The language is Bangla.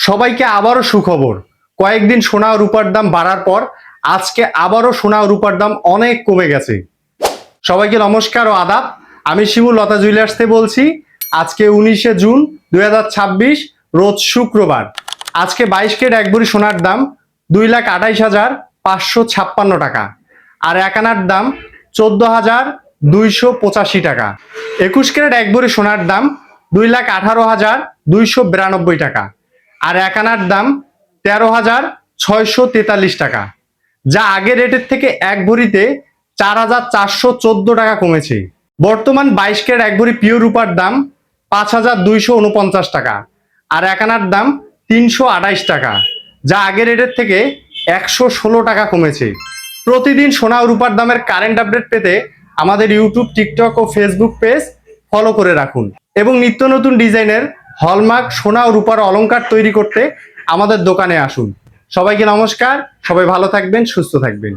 সবাইকে আবারও সুখবর। কয়েকদিন সোনা ও রূপার দাম বাড়ার পর আজকে আবারও সোনা ও রূপার দাম অনেক কমে গেছে। সবাইকে নমস্কার ও আদাব। আমি শিমুল লতা জুয়েলার্স থেকে বলছি। আজকে 19শে জুন 2026, রোজ শুক্রবার। আজকে 22 ক্যারেট 1 ভরি সোনার দাম 2,28,556 টাকা, আর 1 আনার দাম 14,285 টাকা। 21 ক্যারেট 1 ভরি সোনার দাম 2,18,292 টাকা, আর 1 আনার দাম 13,643 টাকা, যা আগের রেটের থেকে 1 ভরিতে 4,414 টাকা কমেছে। বর্তমান 22 ক্যারেট 1 ভরি পিওর রূপার দাম 5,249 টাকা, আর 1 আনার দাম 328 টাকা, যা আগের রেটের থেকে 116 টাকা কমেছে। প্রতিদিন সোনা ও রূপার দামের কারেন্ট আপডেট পেতে আমাদের ইউটিউব, টিকটক ও ফেসবুক পেজ ফলো করে রাখুন, এবং নিত্য নতুন ডিজাইনের হলমার্ক সোনা ও রূপার অলংকার তৈরি করতে আমাদের দোকানে আসুন। সবাইকে নমস্কার। সবাই ভালো থাকবেন, সুস্থ থাকবেন।